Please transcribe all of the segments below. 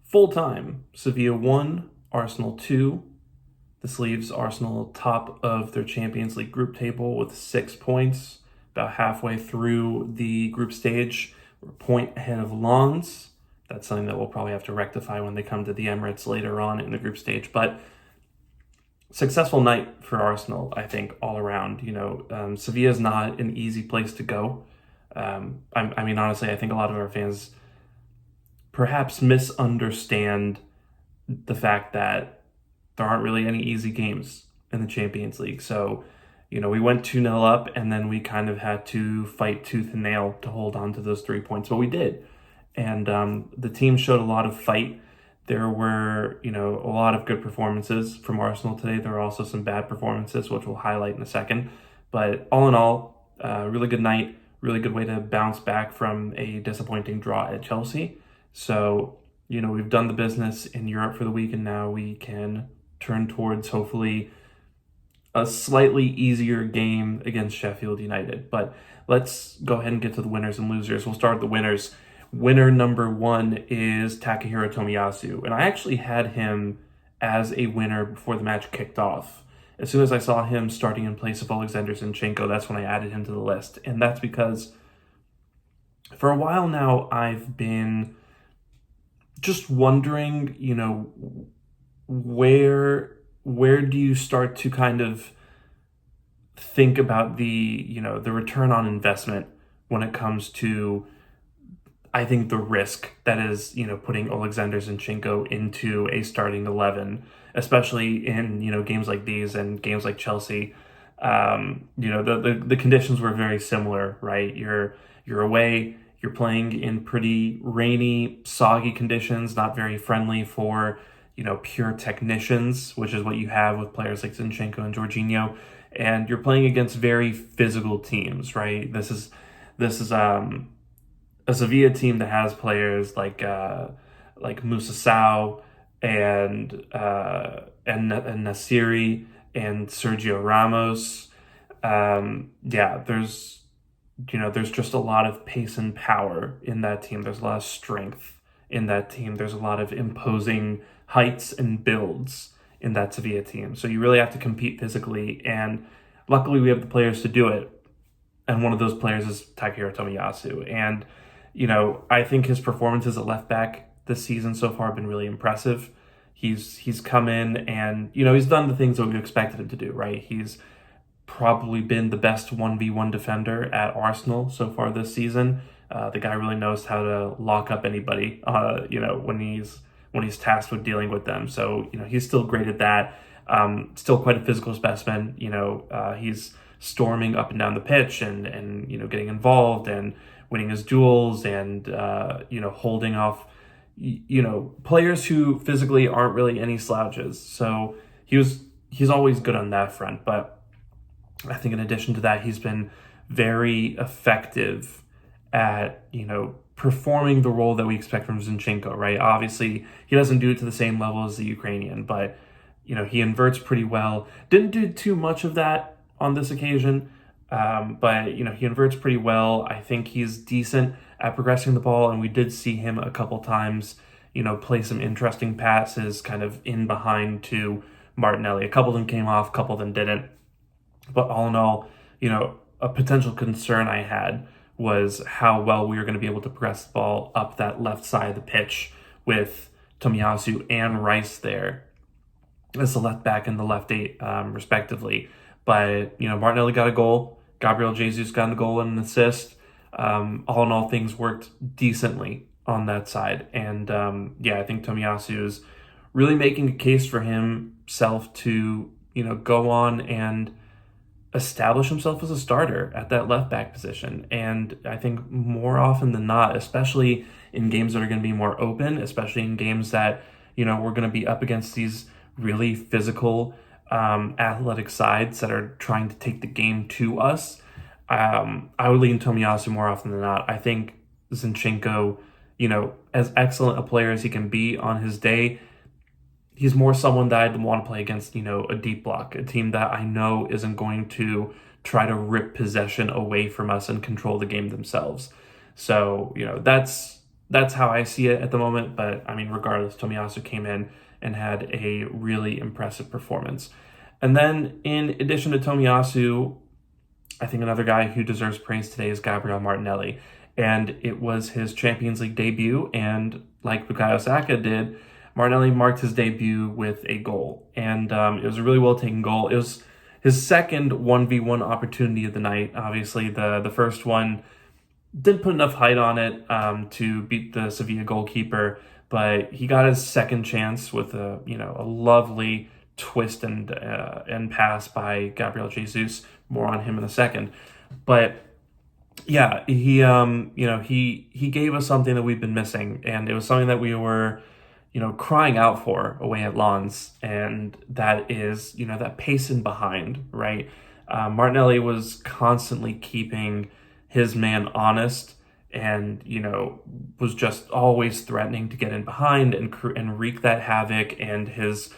Full time, Sevilla 1, Arsenal 2. This leaves Arsenal top of their Champions League group table with 6 points, about halfway through the group stage. We're a point ahead of Lens. That's something that we'll probably have to rectify when they come to the Emirates later on in the group stage. But successful night for Arsenal, I think, all around. Sevilla is not an easy place to go. Honestly, I think a lot of our fans perhaps misunderstand the fact that there aren't really any easy games in the Champions League. So, we went 2-0 up, and then we kind of had to fight tooth and nail to hold on to those 3 points. But we did. And the team showed a lot of fight. There were, a lot of good performances from Arsenal today. There were also some bad performances, which we'll highlight in a second. But all in all, really good night, really good way to bounce back from a disappointing draw at Chelsea. So, we've done the business in Europe for the week, and now we can turn towards hopefully a slightly easier game against Sheffield United. But let's go ahead and get to the winners and losers. We'll start with the winners. Winner number 1 is Takahiro Tomiyasu, and I actually had him as a winner before the match kicked off. As soon as I saw him starting in place of Alexander Zinchenko, that's when I added him to the list, and that's because for a while now I've been just wondering, where do you start to kind of think about the return on investment when it comes to, I think, the risk that is, putting Alexander Zinchenko into a starting 11, especially in, games like these and games like Chelsea. The conditions were very similar, right? You're away, you're playing in pretty rainy, soggy conditions, not very friendly for, pure technicians, which is what you have with players like Zinchenko and Jorginho. And you're playing against very physical teams, right? This is a Sevilla team that has players like Musa Sow and Nasiri and Sergio Ramos. There's just a lot of pace and power in that team. There's a lot of strength in that team. There's a lot of imposing heights and builds in that Sevilla team. So you really have to compete physically, and luckily we have the players to do it. And one of those players is Takahiro Tomiyasu. And I think his performances at left back this season so far have been really impressive. He's come in and, he's done the things that we expected him to do, right? He's probably been the best 1v1 defender at Arsenal so far this season. The guy really knows how to lock up anybody, when he's tasked with dealing with them. So, he's still great at that. Still quite a physical specimen. He's storming up and down the pitch and getting involved and winning his duels and, holding off, players who physically aren't really any slouches. So he's always good on that front. But I think in addition to that, he's been very effective at, performing the role that we expect from Zinchenko, right? Obviously, he doesn't do it to the same level as the Ukrainian, but, he inverts pretty well. Didn't do too much of that on this occasion, but he inverts pretty well. I think he's decent at progressing the ball, and we did see him a couple times, play some interesting passes kind of in behind to Martinelli. A couple of them came off, a couple of them didn't. But all in all, a potential concern I had was how well we were going to be able to progress the ball up that left side of the pitch with Tomiyasu and Rice there as the left back and the left eight, respectively. But, Martinelli got a goal. Gabriel Jesus got a goal and an assist. All in all, things worked decently on that side. And, I think Tomiyasu is really making a case for himself to, go on and establish himself as a starter at that left back position. And I think more often than not, especially in games that are going to be more open, especially in games that, we're going to be up against these really physical, athletic sides that are trying to take the game to us, I would lean Tomiyasu more often than not. I think Zinchenko, as excellent a player as he can be on his day, he's more someone that I'd want to play against, a deep block, a team that I know isn't going to try to rip possession away from us and control the game themselves. So, that's that's how I see it at the moment. But I mean, regardless, Tomiyasu came in and had a really impressive performance. And then in addition to Tomiyasu, I think another guy who deserves praise today is Gabriel Martinelli. And it was his Champions League debut, and like Bukayo Saka did, Martinelli marked his debut with a goal. And it was a really well-taken goal. It was his second 1v1 opportunity of the night. Obviously, the first one didn't put enough height on it to beat the Sevilla goalkeeper, but he got his second chance with a lovely twist and pass by Gabriel Jesus. More on him in a second, but yeah, he gave us something that we've been missing, and it was something that we were crying out for away at Lens, and that is that pace in behind, right? Martinelli was constantly keeping his man honest, and was just always threatening to get in behind and wreak that havoc. And his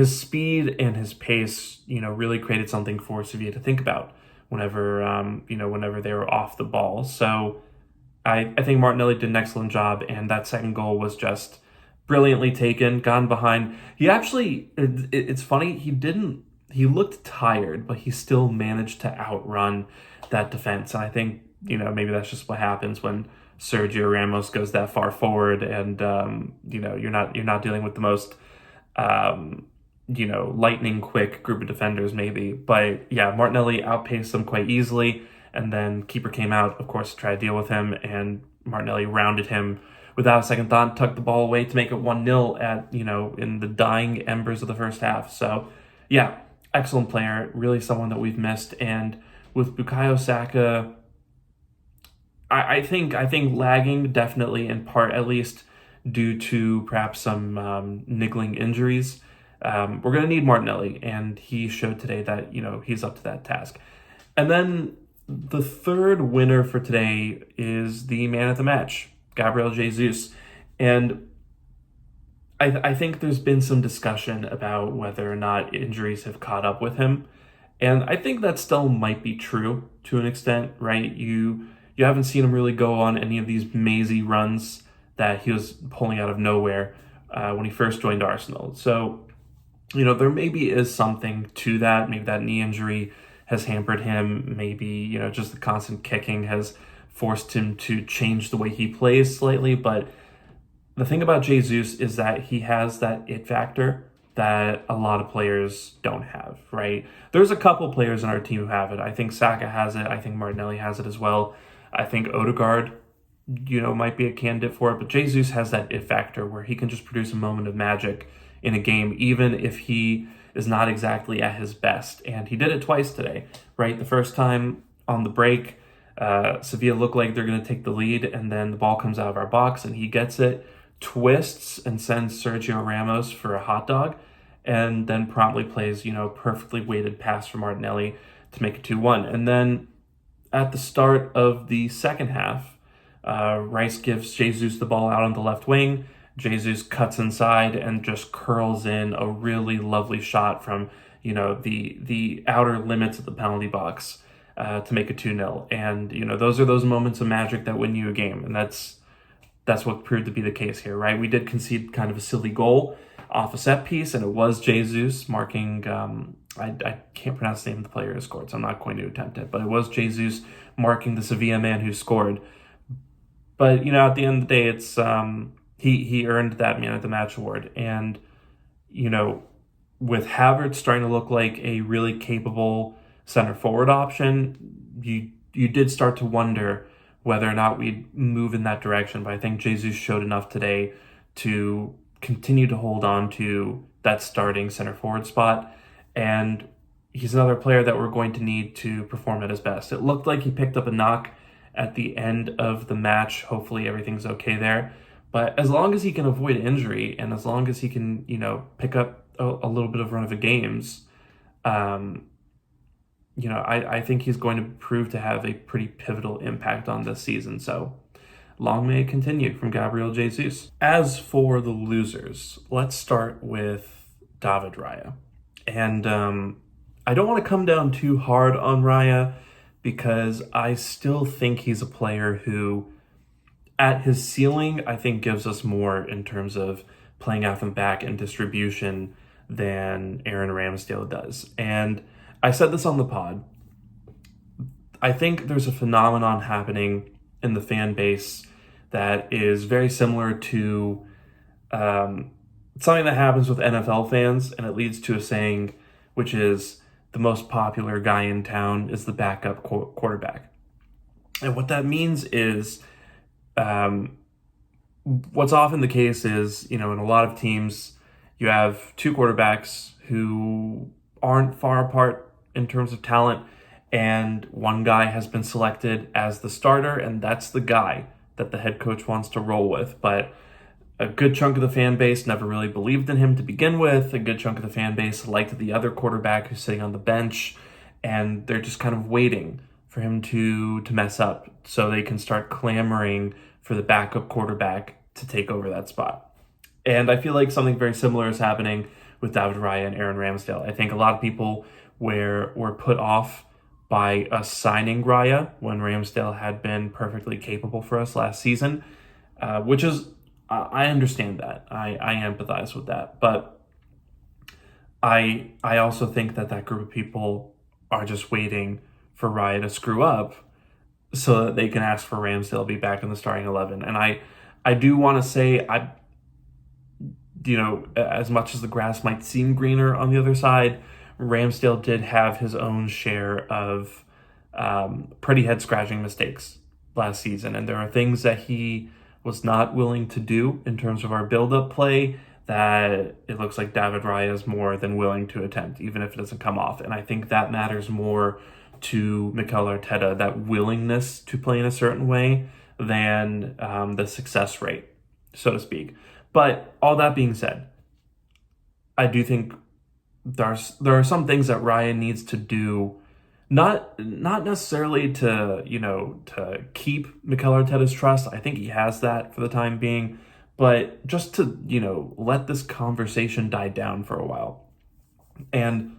speed and his pace really created something for Sevilla to think about whenever they were off the ball. So I think Martinelli did an excellent job, and that second goal was just brilliantly taken, gone behind. He actually, it's funny, he looked tired, but he still managed to outrun that defense. And I think, maybe that's just what happens when Sergio Ramos goes that far forward, and you're not dealing with the most lightning quick group of defenders maybe. But yeah, Martinelli outpaced them quite easily, and then keeper came out, of course, to try to deal with him, and Martinelli rounded him without a second thought, tucked the ball away to make it 1-0 at, in the dying embers of the first half. So yeah, excellent player, really someone that we've missed. And with Bukayo Saka, I think lagging definitely, in part at least, due to perhaps some niggling injuries. We're going to need Martinelli, and he showed today that he's up to that task. And then the third winner for today is the man of the match, Gabriel Jesus. And I think there's been some discussion about whether or not injuries have caught up with him. And I think that still might be true to an extent, right? You haven't seen him really go on any of these mazy runs that he was pulling out of nowhere when he first joined Arsenal. So, there maybe is something to that. Maybe that knee injury has hampered him. Maybe, just the constant kicking has forced him to change the way he plays slightly. But the thing about Jesus is that he has that it factor that a lot of players don't have, right? There's a couple players in our team who have it. I think Saka has it. I think Martinelli has it as well. I think Odegaard, might be a candidate for it. But Jesus has that it factor where he can just produce a moment of magic in a game, even if he is not exactly at his best. And he did it twice today, right? The first time on the break, Sevilla looked like they're going to take the lead, and then the ball comes out of our box, and he gets it, twists, and sends Sergio Ramos for a hot dog, and then promptly plays, perfectly weighted pass for Martinelli to make it 2-1. And then at the start of the second half, Rice gives Jesus the ball out on the left wing. Jesus cuts inside and just curls in a really lovely shot from, the outer limits of the penalty box to make it 2-0. And, those are those moments of magic that win you a game. And that's what proved to be the case here, right? We did concede kind of a silly goal off a set piece, and it was Jesus marking, I can't pronounce the name of the player who scored, so I'm not going to attempt it, but it was Jesus marking the Sevilla man who scored. But, at the end of the day, it's he earned that man of the match award. And, with Havertz starting to look like a really capable center forward option, you did start to wonder whether or not we'd move in that direction. But I think Jesus showed enough today to continue to hold on to that starting center forward spot. And he's another player that we're going to need to perform at his best. It looked like he picked up a knock at the end of the match. Hopefully everything's okay there. But as long as he can avoid injury, and as long as he can, pick up a little bit of run of the games, I think he's going to prove to have a pretty pivotal impact on this season. So long may it continue from Gabriel Jesus. As for the losers, let's start with David Raya. And I don't want to come down too hard on Raya, because I still think he's a player who at his ceiling, I think gives us more in terms of playing out from back and distribution than Aaron Ramsdale does. And I said this on the pod. I think there's a phenomenon happening in the fan base that is very similar to something that happens with NFL fans, and it leads to a saying, which is the most popular guy in town is the backup quarterback. And what that means is, what's often the case is, in a lot of teams, you have two quarterbacks who aren't far apart in terms of talent, and one guy has been selected as the starter, and that's the guy that the head coach wants to roll with. But a good chunk of the fan base never really believed in him to begin with. A good chunk of the fan base liked the other quarterback who's sitting on the bench, and they're just kind of waiting for him to mess up so they can start clamoring for the backup quarterback to take over that spot. And I feel like something very similar is happening with David Raya and Aaron Ramsdale. I think a lot of people were put off by us signing Raya when Ramsdale had been perfectly capable for us last season, which is, I understand that. I empathize with that. But I also think that group of people are just waiting for Raya to screw up so that they can ask for Ramsdale to be back in the starting 11. And I do want to say, as much as the grass might seem greener on the other side, Ramsdale did have his own share of pretty head-scratching mistakes last season. And there are things that he was not willing to do in terms of our build-up play that it looks like David Raya is more than willing to attempt, even if it doesn't come off. And I think that matters more to Mikel Arteta, that willingness to play in a certain way, than the success rate, so to speak. But all that being said, I do think there are some things that Raya needs to do, not necessarily to keep Mikel Arteta's trust. I think he has that for the time being, but just to, let this conversation die down for a while. And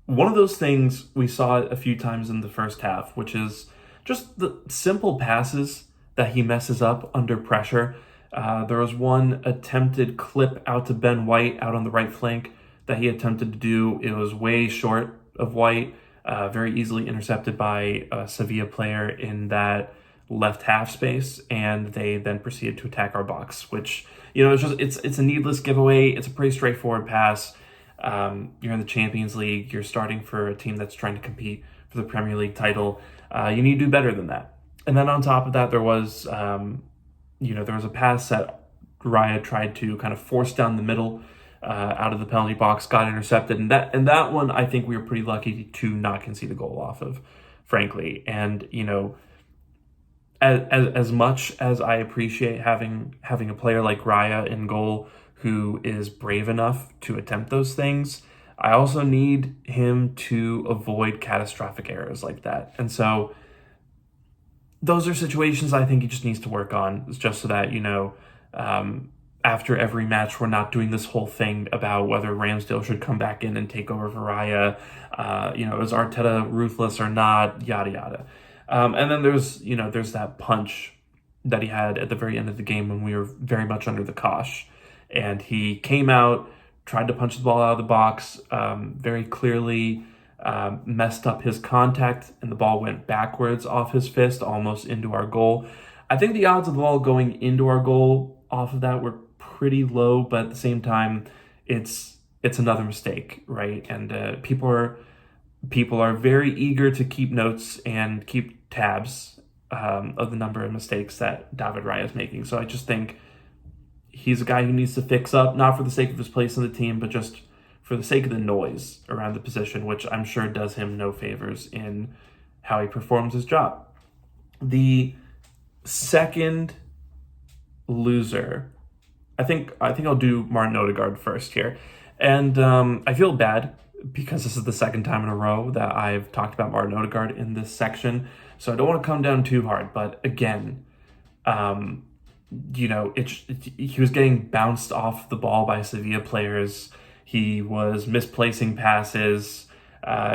one of those things we saw a few times in the first half, which is just the simple passes that he messes up under pressure. There was one attempted clip out to Ben White out on the right flank that he attempted to do. It was way short of White, very easily intercepted by a Sevilla player in that left half space, and they then proceeded to attack our box, which, it's a needless giveaway. It's a pretty straightforward pass. You're in the Champions League. You're starting for a team that's trying to compete for the Premier League title. You need to do better than that. And then on top of that, there was a pass that Raya tried to kind of force down the middle out of the penalty box, got intercepted. And that one, I think we were pretty lucky to not concede a goal off of, frankly. And, as much as I appreciate having a player like Raya in goal who is brave enough to attempt those things, I also need him to avoid catastrophic errors like that. And so those are situations I think he just needs to work on, just so that, after every match, we're not doing this whole thing about whether Ramsdale should come back in and take over for Raya. Is Arteta ruthless or not? Yada, yada. And then there's that punch that he had at the very end of the game when we were very much under the cosh. And he came out, tried to punch the ball out of the box, very clearly messed up his contact, and the ball went backwards off his fist, almost into our goal. I think the odds of the ball going into our goal off of that were pretty low, but at the same time, it's another mistake, right? And people are very eager to keep notes and keep tabs of the number of mistakes that David Raya is making. So I just think he's a guy who needs to fix up, not for the sake of his place in the team, but just for the sake of the noise around the position, which I'm sure does him no favors in how he performs his job. The second loser, I think I'll do Martin Odegaard first here. And I feel bad because this is the second time in a row that I've talked about Martin Odegaard in this section. So I don't want to come down too hard. But again, he was getting bounced off the ball by Sevilla players. He was misplacing passes.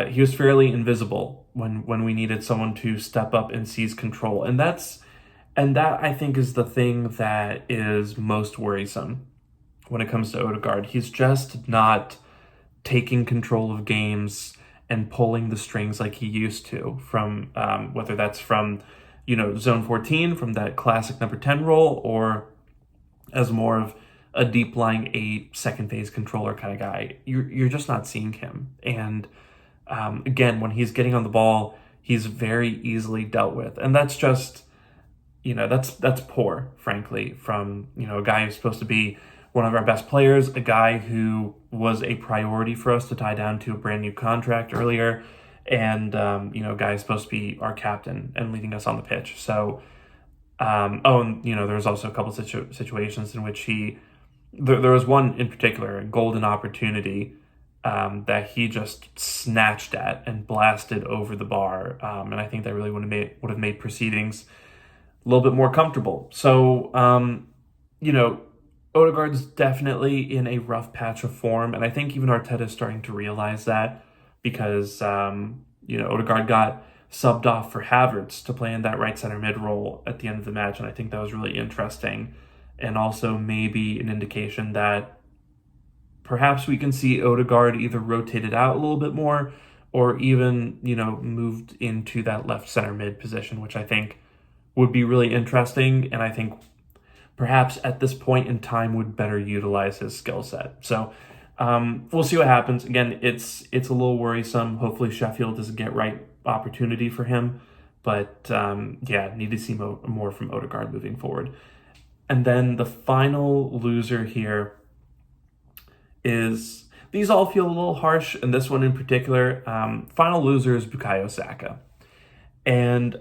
He was fairly invisible when we needed someone to step up and seize control. And that's And that, I think, is the thing that is most worrisome when it comes to Odegaard. He's just not taking control of games and pulling the strings like he used to, from whether that's from, zone 14, from that classic number 10 role, or as more of a deep lying 8 second phase controller kind of guy. You're just not seeing him. And again, when he's getting on the ball, he's very easily dealt with. And that's just, that's poor, frankly, from, a guy who's supposed to be one of our best players, a guy who was a priority for us to tie down to a brand new contract earlier, and, a guy who's supposed to be our captain and leading us on the pitch. So, and, there was also a couple situations in which there was one in particular, a golden opportunity, that he just snatched at and blasted over the bar. And I think that really would have made proceedings a little bit more comfortable. So, Odegaard's definitely in a rough patch of form, and I think even Arteta is starting to realize that, because Odegaard got subbed off for Havertz to play in that right center mid role at the end of the match, and I think that was really interesting, and also maybe an indication that perhaps we can see Odegaard either rotated out a little bit more, or even moved into that left center mid position, which I think would be really interesting, and I think perhaps at this point in time would better utilize his skill set. So we'll see what happens. Again, it's a little worrisome. Hopefully Sheffield doesn't get right opportunity for him. But need to see more from Odegaard moving forward. And then the final loser here is, these all feel a little harsh, and this one in particular. Final loser is Bukayo Saka. And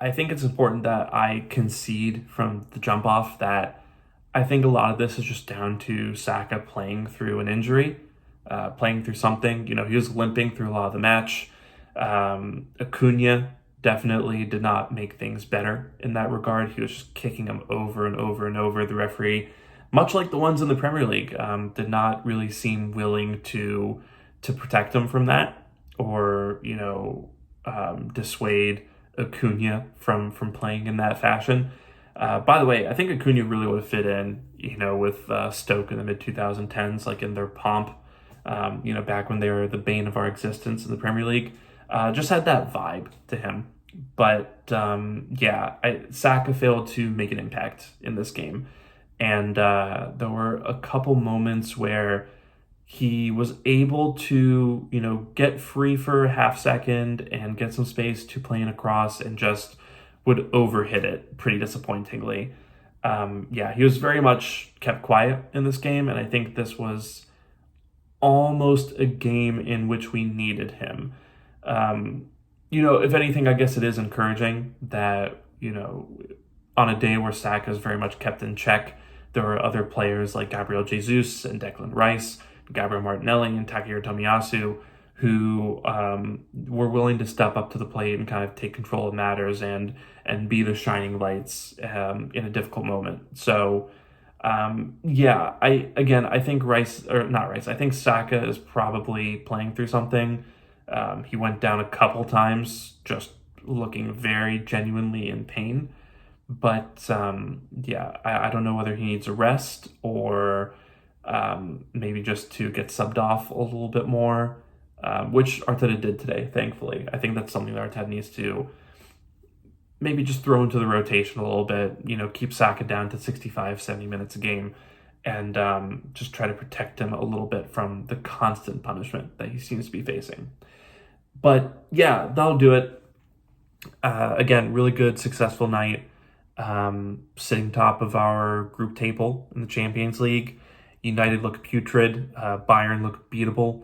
I think it's important that I concede from the jump off that I think a lot of this is just down to Saka playing through an injury, playing through something. He was limping through a lot of the match. Acuna definitely did not make things better in that regard. He was just kicking him over and over and over. The referee, much like the ones in the Premier League, did not really seem willing to protect him from that, or dissuade Acuna from playing in that fashion. By the way, I think Acuna really would have fit in, with Stoke in the mid-2010s, like in their pomp, back when they were the bane of our existence in the Premier League. Just had that vibe to him. But, Saka failed to make an impact in this game. And there were a couple moments where he was able to, get free for a half second and get some space to play in a cross, and just would overhit it pretty disappointingly. He was very much kept quiet in this game, and I think this was almost a game in which we needed him. If anything, I guess it is encouraging that, on a day where Saka is very much kept in check, there were other players like Gabriel Jesus and Declan Rice, Gabriel Martinelli and Takahiro Matsumoto, who were willing to step up to the plate and kind of take control of matters and be the shining lights in a difficult moment. So, I think I think Saka is probably playing through something. He went down a couple times, just looking very genuinely in pain. But, I don't know whether he needs a rest, or maybe just to get subbed off a little bit more, which Arteta did today, thankfully. I think that's something that Arteta needs to maybe just throw into the rotation a little bit, keep Saka down to 65, 70 minutes a game, and just try to protect him a little bit from the constant punishment that he seems to be facing. But, that'll do it. Again, really good, successful night. Sitting top of our group table in the Champions League. United looked putrid. Bayern looked beatable.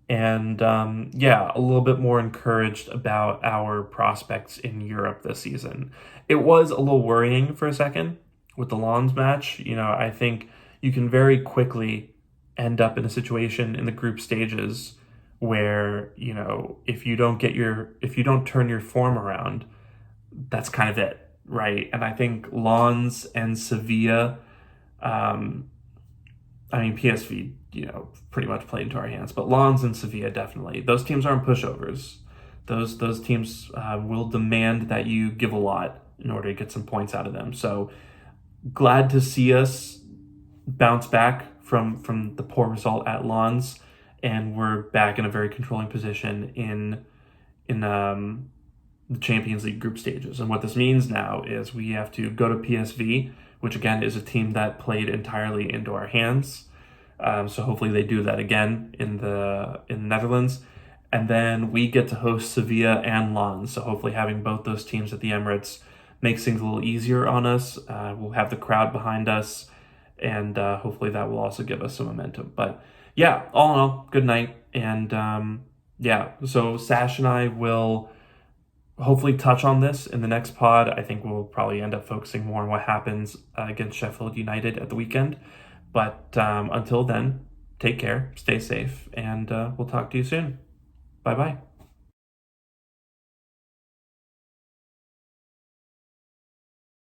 And a little bit more encouraged about our prospects in Europe this season. It was a little worrying for a second with the Lens match. I think you can very quickly end up in a situation in the group stages where, if you don't turn your form around, that's kind of it. Right. And I think Lens and Sevilla, PSV, pretty much played into our hands, but Lens and Sevilla, definitely. Those teams aren't pushovers. Those teams will demand that you give a lot in order to get some points out of them. So glad to see us bounce back from the poor result at Lens, and we're back in a very controlling position in the Champions League group stages. And what this means now is we have to go to PSV, which again is a team that played entirely into our hands. So hopefully they do that again in the Netherlands. And then we get to host Sevilla and Lens. So hopefully having both those teams at the Emirates makes things a little easier on us. We'll have the crowd behind us, and hopefully that will also give us some momentum. But yeah, all in all, good night. And so Sash and I will hopefully touch on this in the next pod. I think we'll probably end up focusing more on what happens against Sheffield United at the weekend. But until then, take care, stay safe, and we'll talk to you soon. Bye-bye.